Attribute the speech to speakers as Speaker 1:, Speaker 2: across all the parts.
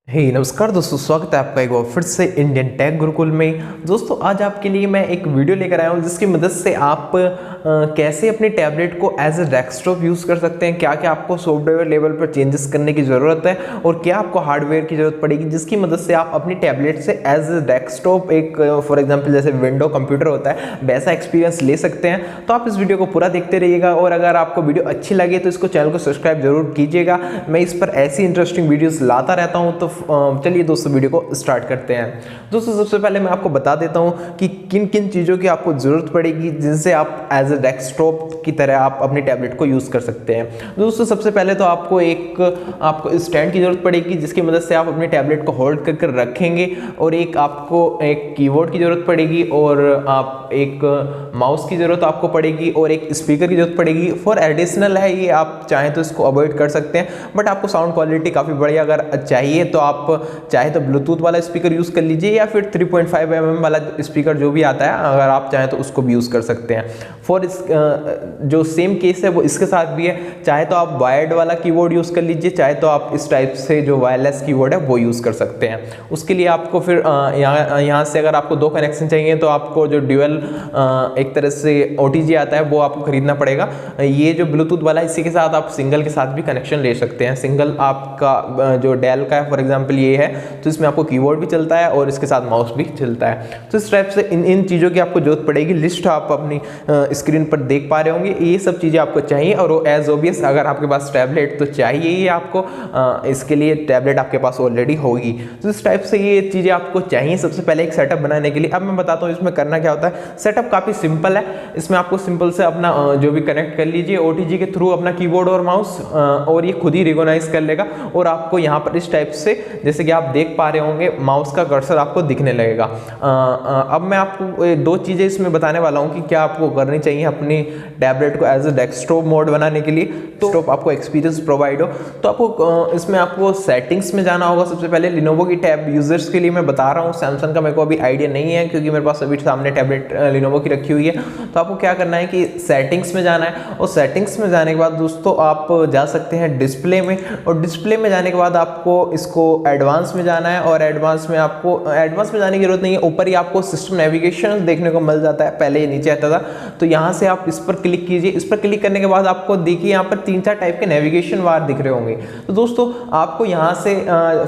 Speaker 1: नमस्कार दोस्तों, स्वागत है आपका एक बार फिर से इंडियन टेक गुरुकुल में। दोस्तों आज आपके लिए मैं एक वीडियो लेकर आया हूँ जिसकी मदद से आप कैसे अपने टैबलेट को एज ए डेस्कटॉप यूज़ कर सकते हैं, क्या क्या आपको सॉफ्टवेयर लेवल पर चेंजेस करने की ज़रूरत है और क्या आपको हार्डवेयर की ज़रूरत पड़ेगी जिसकी मदद से आप अपनी टैबलेट से एज ए डेस्कटॉप एक फॉर एग्जाम्पल जैसे विंडो कंप्यूटर होता है वैसा एक्सपीरियंस ले सकते हैं। तो आप इस वीडियो को पूरा देखते रहिएगा और अगर आपको वीडियो अच्छी लगे तो इसको चैनल को सब्सक्राइब जरूर कीजिएगा। मैं इस पर ऐसी इंटरेस्टिंग वीडियोस लाता रहता हूं। तो चलिए दोस्तों वीडियो को स्टार्ट करते हैं। दोस्तों सबसे पहले मैं आपको बता देता हूं कि किन किन चीज़ों की आपको ज़रूरत पड़ेगी जिनसे आप एज ए डेस्कटॉप की तरह आप अपनी टैबलेट को यूज़ कर सकते हैं। दोस्तों सबसे पहले तो आपको स्टैंड की ज़रूरत पड़ेगी जिसकी मदद से आप अपनी टैबलेट को होल्ड कर रखेंगे, और आपको एक कीबोर्ड की ज़रूरत पड़ेगी, और आप एक माउस की ज़रूरत आपको पड़ेगी, और एक स्पीकर की ज़रूरत पड़ेगी। फॉर एडिशनल है ये, आप चाहें तो इसको अवॉइड कर सकते हैं, बट आपको साउंड क्वालिटी काफ़ी बढ़िया अगर चाहिए तो आप चाहे तो ब्लूटूथ वाला स्पीकर यूज़ कर लीजिए या फिर 3.5 mm वाला स्पीकर जो भी आता है अगर आप चाहें तो उसको भी यूज़ कर सकते हैं। फॉर इस जो सेम केस है वो इसके साथ भी है, चाहे तो आप वायर्ड वाला कीबोर्ड यूज़ कर लीजिए, चाहे तो आप इस टाइप से जो वायरलेस कीबोर्ड है वो यूज़ कर सकते हैं। उसके लिए आपको फिर यहाँ से अगर आपको दो कनेक्शन चाहिए तो आपको जो ड्यूअल एक तरह से OTG आता है वो आपको खरीदना पड़ेगा। ये जो ब्लूटूथ वाला है इसी के साथ आप सिंगल के साथ भी कनेक्शन ले सकते हैं। सिंगल आपका जो डेल का है फॉर एग्जांपल ये है तो इसमें आपको कीबोर्ड भी चलता है और इसके साथ माउस भी चलता है। तो इस टाइप से इन चीज़ों की आपको जरूरत पड़ेगी। लिस्ट आप अपनी स्क्रीन पर देख पा रहे होंगे, ये सब चीज़ें आपको चाहिए। और वो एज ऑब्वियस अगर आपके पास टैबलेट तो चाहिए ही आपको, इसके लिए टैबलेट आपके पास ऑलरेडी होगी। तो इस टाइप से ये चीज़ें आपको चाहिए सबसे पहले एक सेटअप बनाने के लिए। अब मैं बताता हूँ इसमें करना क्या होता है। सेटअप काफ़ी सिंपल है, इसमें आपको सिंपल से अपना जो भी कनेक्ट कर लीजिए OTG के थ्रू अपना कीबोर्ड और माउस, और ये खुद ही रिकॉग्नाइज कर लेगा। और आपको यहाँ पर इस टाइप से जैसे कि आप देख पा रहे होंगे माउस का कर्सर आपको दिखने लगेगा। अब मैं आपको दो चीज़ें इसमें बताने वाला हूँ कि क्या आपको करनी चाहिए अपनी टैबलेट को एज ए डेस्कटॉप मोड बनाने के लिए, तो आपको एक्सपीरियंस प्रोवाइड हो। तो इसमें आपको सेटिंग्स में जाना होगा। सबसे पहले Lenovo की टैब यूजर्स के लिए मैं बता रहा हूँ, सैमसंग का मेरे को अभी आइडिया नहीं है क्योंकि मेरे पास अभी सामने टैबलेट Lenovo की रखी हुई है। तो आपको क्या करना है कि सेटिंग्स में जाना है, और सेटिंग्स में जाने के बाद दोस्तों आप जा सकते हैं डिस्प्ले में, और डिस्प्ले में जाने के बाद आपको इसको एडवांस में जाना है। और एडवांस में जाने की जरूरत नहीं है, ऊपर ही आपको सिस्टम नेविगेशन देखने को मिल जाता है, पहले ये नीचे आता था। तो यहाँ से आप इस पर क्लिक कीजिए। इस पर क्लिक करने के बाद आपको देखिए यहाँ पर 3-4 टाइप के नेविगेशन बार दिख रहे होंगे। तो दोस्तों आपको यहाँ से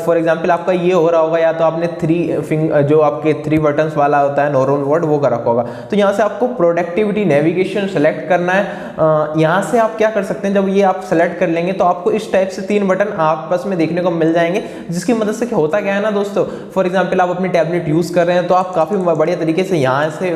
Speaker 1: फॉर एग्जांपल आपका ये हो रहा होगा, या तो आपने जो आपके 3 बटन्स वाला होता है नॉर्मल वर्ड वो कर रखा होगा। तो यहाँ से आपको प्रोडक्टिविटी नेविगेशन सेलेक्ट करना है। यहाँ से आप क्या कर सकते हैं, जब ये आप सेलेक्ट कर लेंगे तो आपको इस टाइप से 3 बटन आपस में देखने को मिल जाएंगे, जिसकी मदद से होता क्या है ना दोस्तों, फॉर एग्जांपल आप अपनी टैबलेट यूज़ कर रहे हैं तो आप काफ़ी बढ़िया तरीके से यहाँ से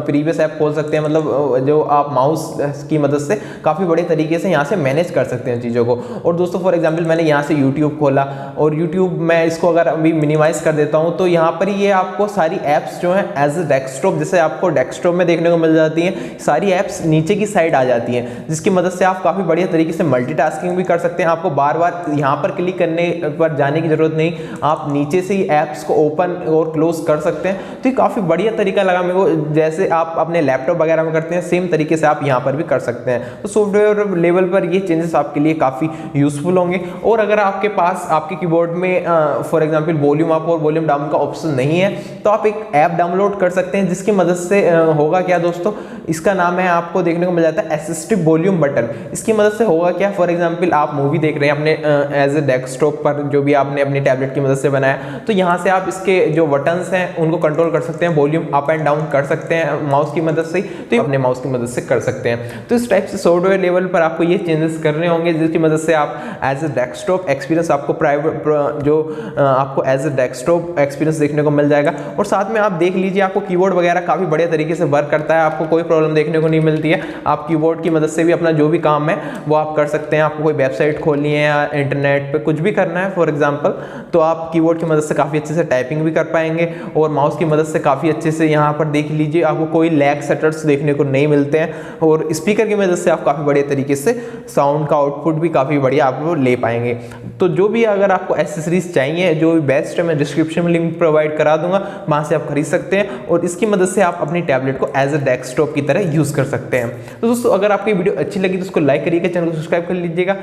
Speaker 1: प्रीवियस ऐप खोल सकते हैं, मतलब जो आप माउस की मदद से काफ़ी बड़े तरीके से यहाँ से मैनेज कर सकते हैं चीज़ों को। और दोस्तों फॉर एग्जांपल मैंने यहाँ से यूट्यूब खोला, और यूट्यूब मैं इसको अगर अभी मिनिमाइज कर देता हूँ तो यहाँ पर ये आपको सारी ऐप्स जो हैं एज ए डेस्कटॉप, जैसे आपको डेस्कटॉप में देखने को मिल जाती हैं, सारी ऐप्स नीचे की साइड आ जाती हैं, जिसकी मदद से आप काफ़ी बढ़िया तरीके से मल्टीटास्किंग भी कर सकते हैं। आपको बार बार यहाँ पर क्लिक करने पर जाने की जरूरत नहीं, आप नीचे से ही ऐप्स को ओपन और क्लोज कर सकते हैं। तो ये काफ़ी बढ़िया तरीका लगा मेरे को, जैसे आप अपने लैपटॉप वगैरह में करते हैं सेम तरीके से आप यहाँ पर भी कर सकते हैं। तो सॉफ्टवेयर लेवल पर ये चेंजेस आपके लिए काफ़ी यूजफुल होंगे। और अगर आपके पास आपके कीबोर्ड में फॉर एग्जांपल वॉल्यूम अप और वॉल्यूम डाउन का ऑप्शन नहीं है तो आप एक ऐप डाउनलोड कर सकते हैं, जिसकी मदद से होगा क्या दोस्तों, इसका नाम है आपको देखने को मिल जाता है असिस्टिव वॉल्यूम बटन। इसकी मदद से होगा क्या, फॉर एग्जांपल आप मूवी देख रहे हैं अपने एज ए डेस्कटॉप पर जो भी आपने अपनी टैबलेट की मदद से बनाया, तो यहाँ से आप इसके जो बटन्स हैं उनको कंट्रोल कर सकते हैं, वॉल्यूम अप एंड डाउन कर सकते हैं माउस की मदद से, तो अपने माउस की मदद से कर सकते हैं। तो इस टाइप से सॉफ्टवेयर लेवल पर आपको ये चेंजेस करने होंगे, जिसकी मदद से आप एज ए डेस्कटॉप एक्सपीरियंस आपको आपको एज ए डेस्कटॉप एक्सपीरियंस देखने को मिल जाएगा। और साथ में आप देख लीजिए आपको कीबोर्ड वगैरह काफ़ी बढ़िया तरीके से वर्क करता है, आपको कोई प्रॉब्लम देखने को नहीं मिलती है। आप कीबोर्ड की मदद से भी अपना जो भी काम है वो आप कर सकते हैं। आपको कोई वेबसाइट खोलनी है या इंटरनेट पे कुछ भी करना है फॉर एग्जांपल, तो आप कीबोर्ड की मदद से काफ़ी अच्छे से टाइपिंग भी कर पाएंगे, और माउस की मदद से काफ़ी अच्छे से यहाँ पर देख लीजिए आपको कोई लैग शटर्स देखने को नहीं मिलते हैं। और स्पीकर की मदद से आप काफ़ी बढ़िया तरीके से साउंड का आउटपुट भी काफ़ी बढ़िया आप ले पाएंगे। तो जो भी अगर आपको एसेसरीज चाहिए जो भी बेस्ट है मैं डिस्क्रिप्शन में लिंक प्रोवाइड करा दूंगा, वहाँ से आप खरीद सकते हैं, और इसकी मदद से आप अपनी टैबलेट को एज ए डेस्कटॉप की तरह यूज़ कर सकते हैं। तो दोस्तों अगर आपको ये वीडियो अच्छी लगी तो उसको लाइक करिएगा, चैनल को सब्सक्राइब कर लीजिएगा।